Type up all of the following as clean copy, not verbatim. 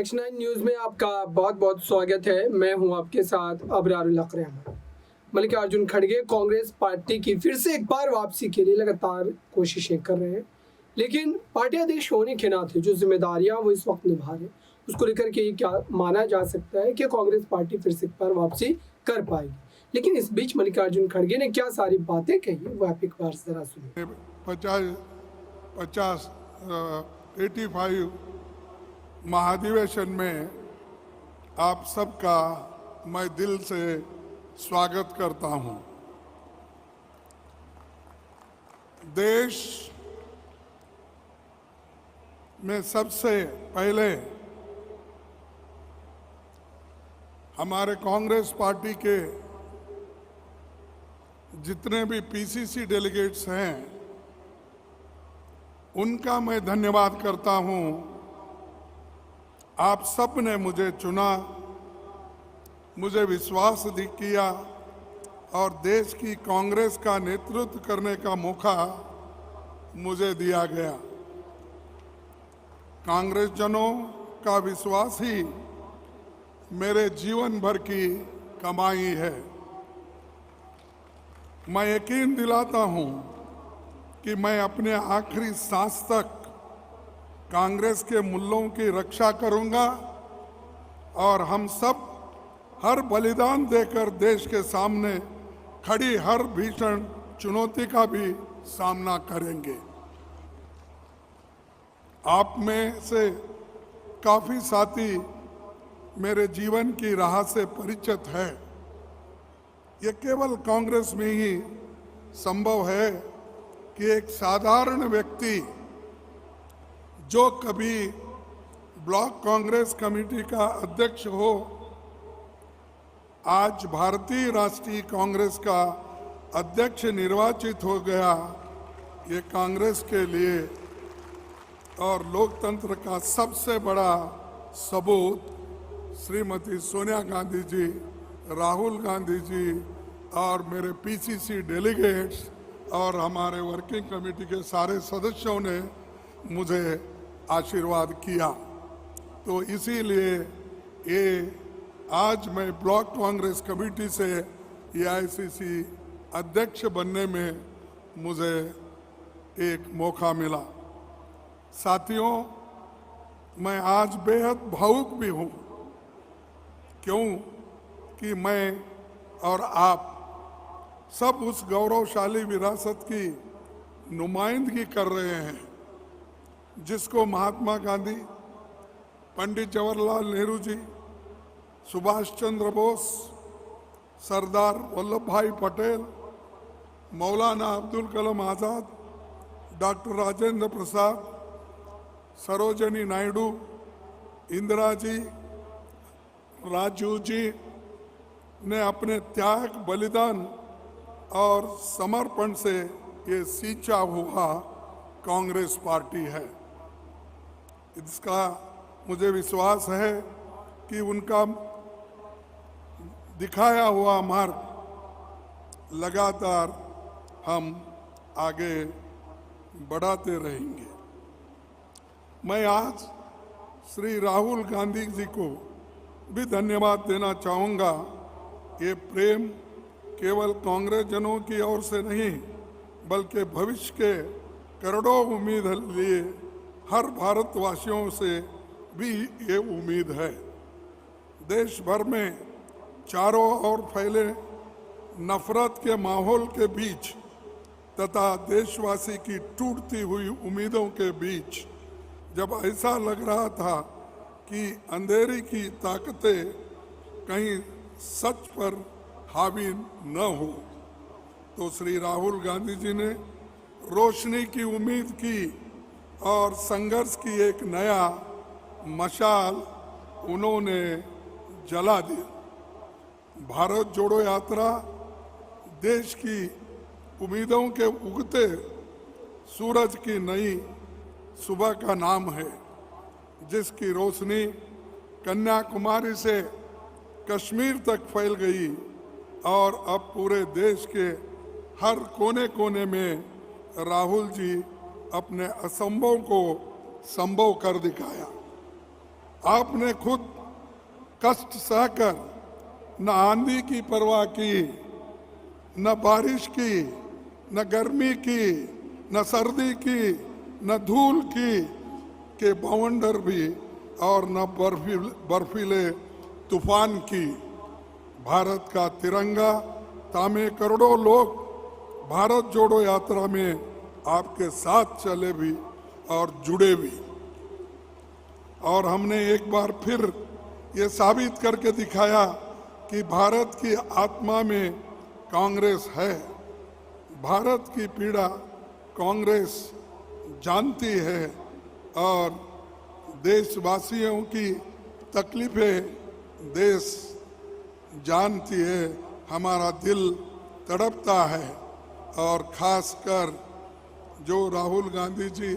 H9 news में आपका बहुत बहुत स्वागत है। मैं हूं आपके साथ अबरारुल अकरम। मल्लिकार्जुन खड़गे कांग्रेस पार्टी की फिर से एक बार वापसी के लिए लगातार कोशिशें कर रहे हैं, लेकिन पार्टी अध्यक्ष होने के नाते जो जिम्मेदारियां वो इस वक्त निभा रहे हैं उसको लेकर के क्या माना जा सकता है कि कांग्रेस पार्टी फिर से एक बार वापसी कर पाएगी। लेकिन इस बीच मल्लिकार्जुन खड़गे ने क्या सारी बातें कही वो आप एक बार जरा सुनिए। 85 महाधिवेशन में आप सबका मैं दिल से स्वागत करता हूं। देश में सबसे पहले हमारे कांग्रेस पार्टी के जितने भी पीसीसी डेलीगेट्स हैं उनका मैं धन्यवाद करता हूं। आप सब ने मुझे चुना, मुझे विश्वास किया और देश की कांग्रेस का नेतृत्व करने का मौका मुझे दिया गया। कांग्रेस जनों का विश्वास ही मेरे जीवन भर की कमाई है। मैं यकीन दिलाता हूं कि मैं अपने आखिरी सांस तक कांग्रेस के मूल्यों की रक्षा करूंगा और हम सब हर बलिदान देकर देश के सामने खड़ी हर भीषण चुनौती का भी सामना करेंगे। आप में से काफी साथी मेरे जीवन की राह से परिचित है। ये केवल कांग्रेस में ही संभव है कि एक साधारण व्यक्ति जो कभी ब्लॉक कांग्रेस कमेटी का अध्यक्ष हो, आज भारतीय राष्ट्रीय कांग्रेस का अध्यक्ष निर्वाचित हो गया। ये कांग्रेस के लिए और लोकतंत्र का सबसे बड़ा सबूत श्रीमती सोनिया गांधी जी, राहुल गांधी जी और मेरे पीसीसी डेलीगेट्स और हमारे वर्किंग कमेटी के सारे सदस्यों ने मुझे आशीर्वाद किया। तो इसीलिए ये आज मैं ब्लॉक कांग्रेस कमेटी से एआईसीसी अध्यक्ष बनने में मुझे एक मौका मिला। साथियों, मैं आज बेहद भावुक भी हूँ, क्यों कि मैं और आप सब उस गौरवशाली विरासत की नुमाइंदगी कर रहे हैं जिसको महात्मा गांधी, पंडित जवाहरलाल नेहरू जी, सुभाष चंद्र बोस, सरदार वल्लभ भाई पटेल, मौलाना अब्दुल कलाम आज़ाद, डॉक्टर राजेंद्र प्रसाद, सरोजिनी नायडू, इंदिरा जी, राजीव जी ने अपने त्याग, बलिदान और समर्पण से ये सींचा हुआ कांग्रेस पार्टी है। इसका मुझे विश्वास है कि उनका दिखाया हुआ मार्ग लगातार हम आगे बढ़ाते रहेंगे। मैं आज श्री राहुल गांधी जी को भी धन्यवाद देना चाहूँगा। ये प्रेम केवल कांग्रेस जनों की ओर से नहीं बल्कि भविष्य के करोड़ों उम्मीद लिए हर भारतवासियों से भी ये उम्मीद है। देश भर में चारों ओर फैले नफरत के माहौल के बीच तथा देशवासी की टूटती हुई उम्मीदों के बीच जब ऐसा लग रहा था कि अंधेरी की ताकतें कहीं सच पर हावी न हो, तो श्री राहुल गांधी जी ने रोशनी की उम्मीद की और संघर्ष की एक नया मशाल उन्होंने जला दी। भारत जोड़ो यात्रा देश की उम्मीदों के उगते सूरज की नई सुबह का नाम है, जिसकी रोशनी कन्याकुमारी से कश्मीर तक फैल गई और अब पूरे देश के हर कोने कोने में राहुल जी अपने असंभव को संभव कर दिखाया। आपने खुद कष्ट सहकर न आंधी की परवाह की, न बारिश की, न गर्मी की, न सर्दी की, न धूल की के बवंडर भी, और न बर्फीले तूफान की। भारत का तिरंगा तामे करोड़ों लोग भारत जोड़ो यात्रा में आपके साथ चले भी और जुड़े भी। और हमने एक बार फिर ये साबित करके दिखाया कि भारत की आत्मा में कांग्रेस है। भारत की पीड़ा कांग्रेस जानती है और देशवासियों की तकलीफें देश जानती है। हमारा दिल तड़पता है। और खासकर जो राहुल गांधी जी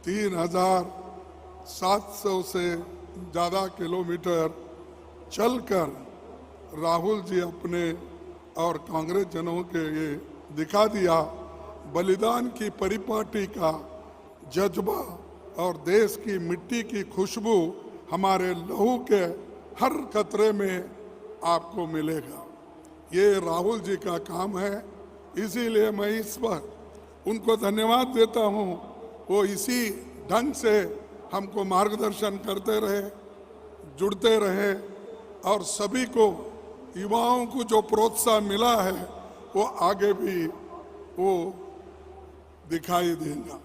3700 से ज़्यादा किलोमीटर चलकर राहुल जी अपने और कांग्रेस जनों के ये दिखा दिया बलिदान की परिपाटी का जज्बा और देश की मिट्टी की खुशबू हमारे लहू के हर कतरे में आपको मिलेगा। ये राहुल जी का काम है। इसीलिए मैं इस पर उनको धन्यवाद देता हूँ। वो इसी ढंग से हमको मार्गदर्शन करते रहे, जुड़ते रहे और सभी को युवाओं को जो प्रोत्साहन मिला है वो आगे भी वो दिखाई देगा।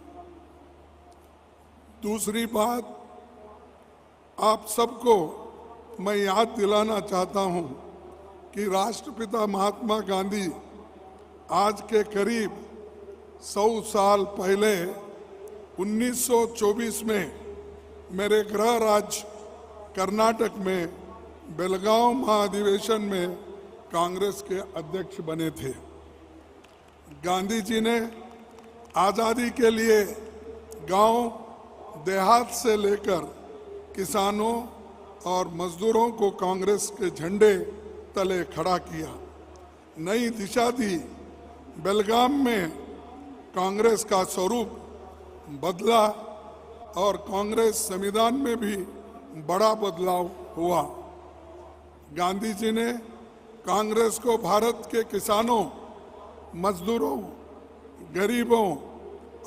दूसरी बात, आप सबको मैं याद दिलाना चाहता हूं कि राष्ट्रपिता महात्मा गांधी आज के करीब 100 साल पहले 1924 में मेरे गृह राज्य कर्नाटक में बेलगांव महाधिवेशन में कांग्रेस के अध्यक्ष बने थे। गांधी जी ने आज़ादी के लिए गांव देहात से लेकर किसानों और मजदूरों को कांग्रेस के झंडे तले खड़ा किया, नई दिशा दी। बेलगाम में कांग्रेस का स्वरूप बदला और कांग्रेस संविधान में भी बड़ा बदलाव हुआ। गांधी जी ने कांग्रेस को भारत के किसानों, मजदूरों, गरीबों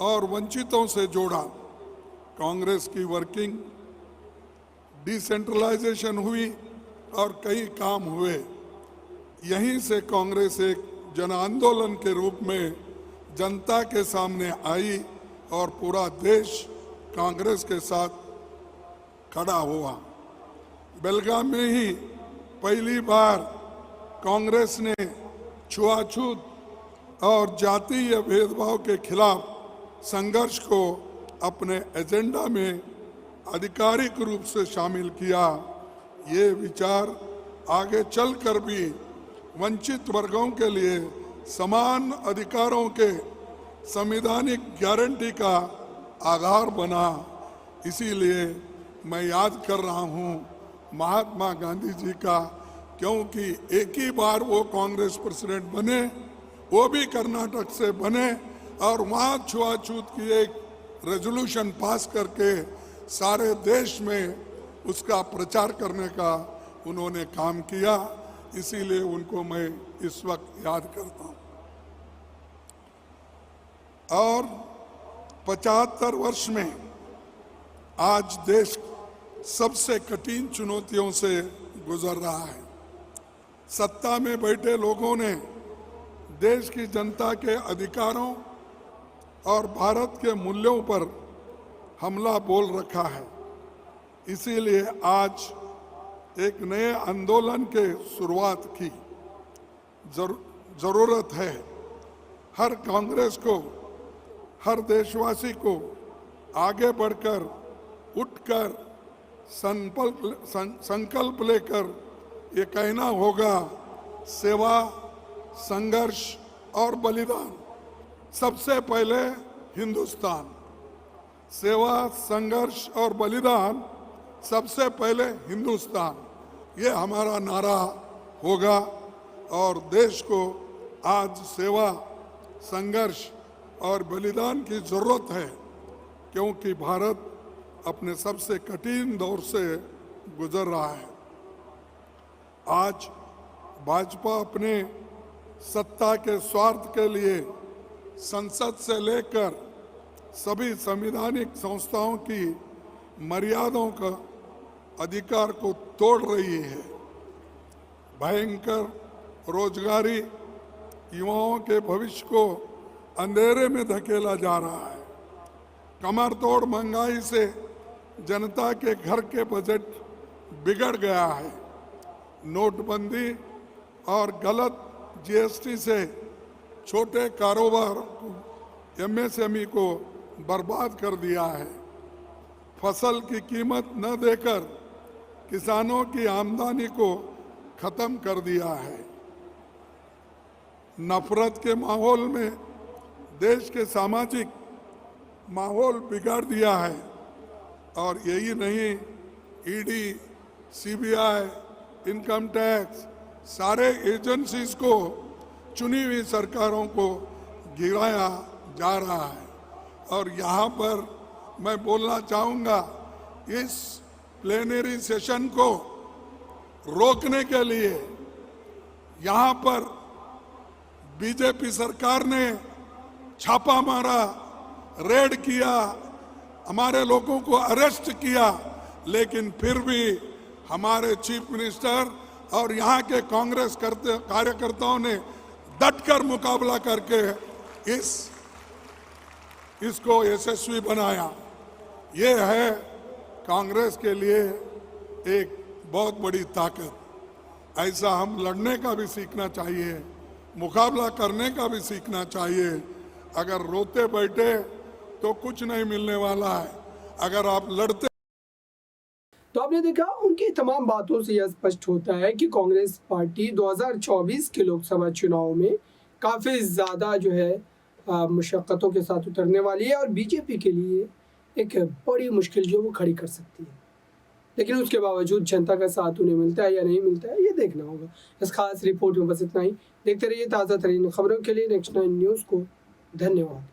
और वंचितों से जोड़ा। कांग्रेस की वर्किंग डिसेंट्रलाइजेशन हुई और कई काम हुए। यहीं से कांग्रेस एक जन आंदोलन के रूप में जनता के सामने आई और पूरा देश कांग्रेस के साथ खड़ा हुआ। बेलगाम में ही पहली बार कांग्रेस ने छुआछूत और जातीय भेदभाव के खिलाफ संघर्ष को अपने एजेंडा में आधिकारिक रूप से शामिल किया। ये विचार आगे चलकर भी वंचित वर्गों के लिए समान अधिकारों के संवैधानिक गारंटी का आधार बना। इसीलिए मैं याद कर रहा हूँ महात्मा गांधी जी का, क्योंकि एक ही बार वो कांग्रेस प्रेसिडेंट बने, वो भी कर्नाटक से बने और वहाँ छुआछूत की एक रेजोल्यूशन पास करके सारे देश में उसका प्रचार करने का उन्होंने काम किया। इसीलिए उनको मैं इस वक्त याद करता हूँ। और 75 वर्ष में आज देश सबसे कठिन चुनौतियों से गुजर रहा है। सत्ता में बैठे लोगों ने देश की जनता के अधिकारों और भारत के मूल्यों पर हमला बोल रखा है। इसीलिए आज एक नए आंदोलन के शुरुआत की जरूरत है। हर कांग्रेस को, हर देशवासी को आगे बढ़कर, उठकर संकल्प लेकर ये कहना होगा, सेवा, संघर्ष और बलिदान। सबसे पहले हिंदुस्तान। सेवा, संघर्ष और बलिदान, सबसे पहले हिंदुस्तान, ये हमारा नारा होगा। और देश को आज सेवा, संघर्ष और बलिदान की जरूरत है, क्योंकि भारत अपने सबसे कठिन दौर से गुजर रहा है। आज भाजपा अपने सत्ता के स्वार्थ के लिए संसद से लेकर सभी संवैधानिक संस्थाओं की मर्यादाओं का अधिकार को तोड़ रही है। भयंकर रोजगारी युवाओं के भविष्य को अंधेरे में धकेला जा रहा है। कमर तोड़ महंगाई से जनता के घर के बजट बिगड़ गया है। नोटबंदी और गलत जीएसटी से छोटे कारोबार एमएसएमई को बर्बाद कर दिया है। फसल की कीमत न देकर किसानों की आमदनी को खत्म कर दिया है। नफरत के माहौल में देश के सामाजिक माहौल बिगाड़ दिया है। और यही नहीं, ईडी, सीबीआई, इनकम टैक्स, सारे एजेंसीज को चुनी हुई सरकारों को गिराया जा रहा है। और यहाँ पर मैं बोलना चाहूँगा, इस प्लेनरी सेशन को रोकने के लिए यहाँ पर बीजेपी सरकार ने छापा मारा, रेड किया, हमारे लोगों को अरेस्ट किया, लेकिन फिर भी हमारे चीफ मिनिस्टर और यहाँ के कांग्रेस कार्यकर्ताओं ने डटकर मुकाबला करके इसको यशस्वी बनाया। ये है कांग्रेस के लिए एक बहुत बड़ी ताकत। ऐसा हम लड़ने का भी सीखना चाहिए, मुकाबला करने का भी सीखना चाहिए। अगर रोते बैठे तो कुछ नहीं मिलने वाला है, अगर आप लड़ते। तो आपने देखा, उनकी तमाम बातों से यह स्पष्ट होता है कि कांग्रेस पार्टी 2024 के लोकसभा चुनाव में काफ़ी ज़्यादा जो है मुशक्क़तों के साथ उतरने वाली है और बीजेपी के लिए एक बड़ी मुश्किल जो वो खड़ी कर सकती है। लेकिन उसके बावजूद जनता का साथ उन्हें मिलता है या नहीं मिलता है, ये देखना होगा। इस खास रिपोर्ट में बस इतना ही। देखते रहिए ताज़ा तरीन खबरों के लिए नेक्स्ट 9 न्यूज़ को। धन्यवाद।